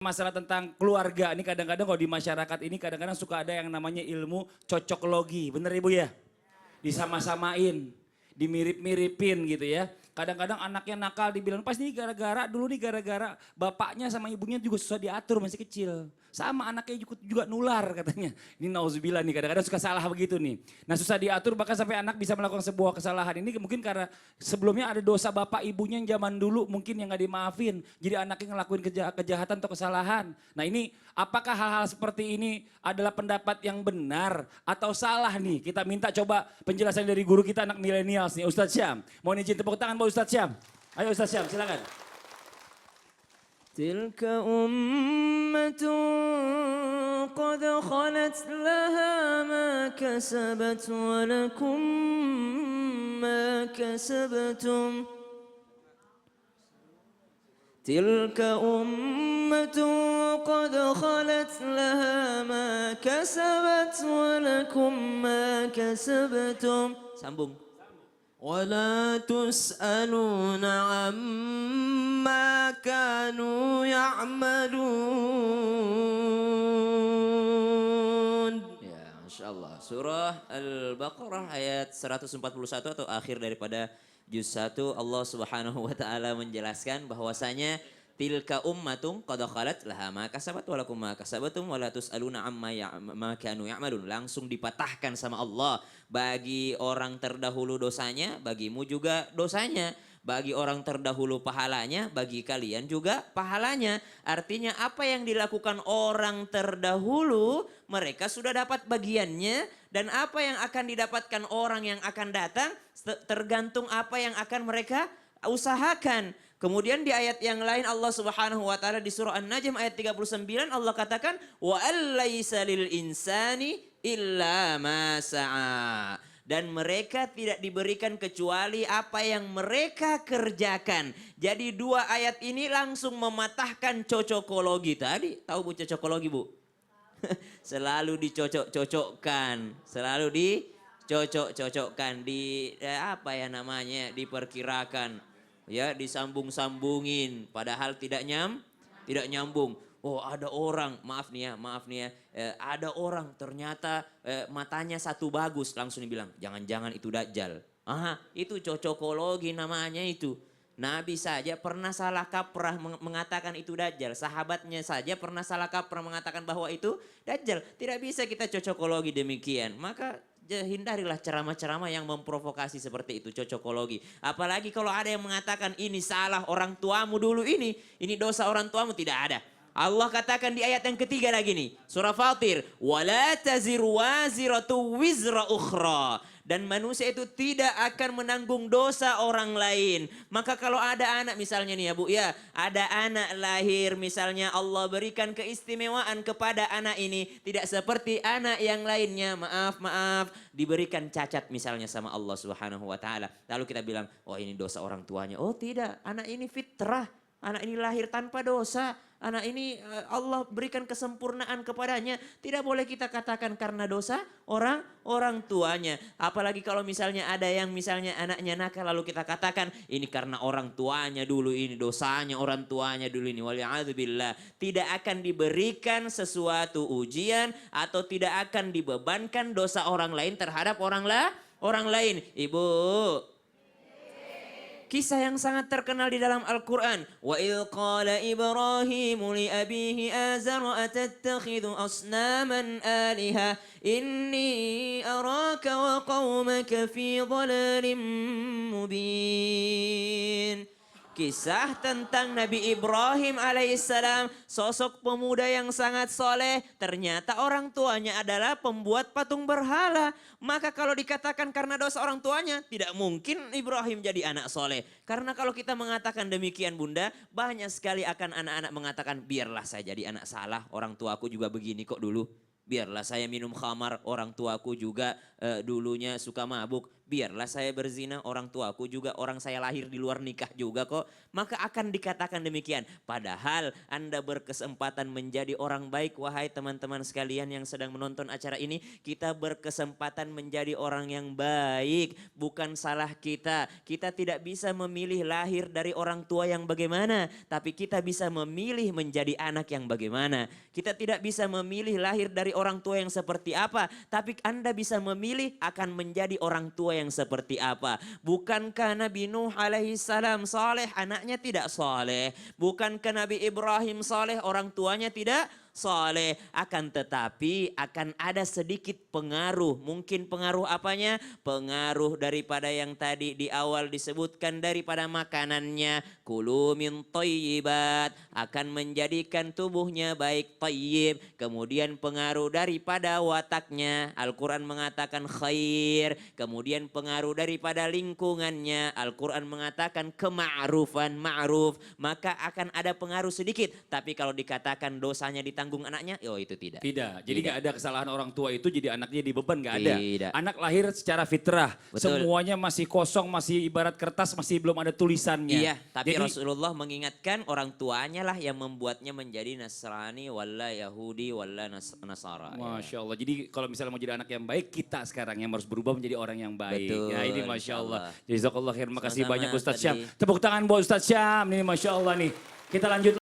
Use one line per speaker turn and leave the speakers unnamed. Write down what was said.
Masalah tentang keluarga ini kadang-kadang kalau di masyarakat ini kadang-kadang suka ada yang namanya ilmu cocoklogi, bener Ibu ya? Disama-samain, dimirip-miripin gitu ya. Kadang-kadang anaknya nakal dibilang pas ini gara-gara dulu nih gara-gara bapaknya sama ibunya juga susah diatur masih kecil. Sama anaknya juga nular katanya. Ini nauzubillah nih kadang-kadang suka salah begitu nih. Nah susah diatur bahkan sampai anak bisa melakukan sebuah kesalahan. Ini mungkin karena sebelumnya ada dosa bapak ibunya yang zaman dulu mungkin yang gak dimaafin. Jadi anaknya ngelakuin kejahatan atau kesalahan. Nah ini apakah hal-hal seperti ini adalah pendapat yang benar atau salah nih? Kita minta coba penjelasan dari guru kita anak milenials nih Ustadz Syam. Mohon izin tepuk tangan buat Ustadz Syam. Ayo Ustadz Syam silakan.
تلك أمة قد خلت لها ما كسبت ولكم ما كسبتم تلك أمة قد خلت لها ما كسبت ولكم ما كسبتم sambung ولا تسألون عما كانوا يعملون. Ya, Masya Allah. Surah Al-Baqarah ayat 141 atau akhir daripada juz 1 Allah Subhanahu wa taala menjelaskan bahwasanya tilka ummatung qad khalat laha ma kasabat wa lakum ma kasabatum wa la tusaluna amma ma kanu ya'malun. Langsung dipatahkan sama Allah. Bagi orang terdahulu dosanya, bagimu juga dosanya. Bagi orang terdahulu pahalanya, bagi kalian juga pahalanya. Artinya apa yang dilakukan orang terdahulu, mereka sudah dapat bagiannya. Dan apa yang akan didapatkan orang yang akan datang, tergantung apa yang akan mereka usahakan. Kemudian di ayat yang lain Allah Subhanahu wa taala di surah An-Najm ayat 39 Allah katakan wa allaisa lil insani illa ma sa'a. Dan mereka tidak diberikan kecuali apa yang mereka kerjakan. Jadi dua ayat ini langsung mematahkan cocokologi tadi. Tahu Bu cocokologi Bu? Selalu dicocok-cocokkan, selalu dicocok-cocokkan, apa ya namanya, diperkirakan. Ya disambung-sambungin padahal tidak nyambung. Oh ada orang, maaf nih ya, ada orang ternyata matanya satu bagus, langsung dibilang jangan-jangan itu Dajjal. Itu cocokologi namanya itu. Nabi saja pernah salah kaprah mengatakan itu Dajjal. Sahabatnya saja pernah salah kaprah mengatakan bahwa itu Dajjal. Tidak bisa kita cocokologi demikian. Maka hindarilah ceramah-ceramah yang memprovokasi seperti itu, cocokologi. Apalagi kalau ada yang mengatakan ini salah orang tuamu dulu ini dosa orang tuamu, tidak ada. Allah katakan di ayat yang ketiga lagi nih, surah Fatir, wala taziru waziratu wizra ukhra. Dan manusia itu tidak akan menanggung dosa orang lain. Maka kalau ada anak misalnya nih ya Bu ya, ada anak lahir misalnya Allah berikan keistimewaan kepada anak ini. Tidak seperti anak yang lainnya, maaf, diberikan cacat misalnya sama Allah Subhanahu wa taala. Lalu kita bilang, oh ini dosa orang tuanya. Oh tidak, anak ini fitrah, anak ini lahir tanpa dosa. Anak ini Allah berikan kesempurnaan kepadanya. Tidak boleh kita katakan karena dosa orang tuanya. Apalagi kalau misalnya ada yang misalnya anaknya nakal lalu kita katakan ini karena orang tuanya dulu ini dosanya orang tuanya dulu ini. Waliyadzubillah. Tidak akan diberikan sesuatu ujian atau tidak akan dibebankan dosa orang lain terhadap orang lain. Ibu. Kisah yang sangat terkenal di dalam Al-Quran. Wa idh qala Ibrahimu li abihi azar atattakhidhu asnaman aliha inni araka wa qawmaka fi dhalalin mubin. Kisah tentang Nabi Ibrahim alaihissalam, sosok pemuda yang sangat soleh, ternyata orang tuanya adalah pembuat patung berhala. Maka kalau dikatakan karena dosa orang tuanya, tidak mungkin Ibrahim jadi anak soleh. Karena kalau kita mengatakan demikian Bunda, banyak sekali akan anak-anak mengatakan biarlah saya jadi anak salah, orang tuaku juga begini kok dulu. Biarlah saya minum khamar, orang tuaku juga dulunya suka mabuk. biarlah saya berzina, orang tuaku juga orang saya lahir di luar nikah juga kok. Maka akan dikatakan demikian. Padahal Anda berkesempatan menjadi orang baik, wahai teman-teman sekalian yang sedang menonton acara ini. Kita berkesempatan menjadi orang yang baik, bukan salah kita. Kita tidak bisa memilih lahir dari orang tua yang bagaimana, tapi kita bisa memilih menjadi anak yang bagaimana. Kita tidak bisa memilih lahir dari orang tua yang seperti apa, tapi Anda bisa memilih akan menjadi orang tua yang seperti apa. Bukankah Nabi Nuh alaihi salam saleh, anaknya tidak saleh? Bukankah Nabi Ibrahim saleh, orang tuanya tidak saleh? Akan tetapi akan ada sedikit pengaruh. Mungkin pengaruh apanya? Pengaruh daripada yang tadi di awal disebutkan, daripada makanannya. Kulu min thayyibat, akan menjadikan tubuhnya baik, thayyib. Kemudian pengaruh daripada wataknya, Al-Quran mengatakan khair. Kemudian pengaruh daripada lingkungannya, Al-Quran mengatakan kema'rufan, ma'ruf. Maka akan ada pengaruh sedikit. Tapi kalau dikatakan dosanya ditanggung anaknya, oh itu tidak.
Tidak, jadi
Tidak.
nggak ada kesalahan orang tua itu jadi anaknya dibeban, nggak ada.
Tidak.
Anak lahir secara fitrah,
Betul.
semuanya masih kosong, masih ibarat kertas, masih belum ada tulisannya.
Iya, tapi
Jadi,
Rasulullah mengingatkan orang tuanya lah yang membuatnya menjadi Nasrani, wala Yahudi, wala Nasara. Ya.
Masya Allah, jadi kalau misalnya mau jadi anak yang baik, kita sekarang yang harus berubah menjadi orang yang baik.
Betul,
Ya ini Masya Allah.
insya Allah.
Jazakallah khair, makasih
Sama-sama,
banyak Ustadz Syam.
tadi.
Tepuk tangan buat Ustadz Syam, ini Masya Allah nih. Kita lanjut.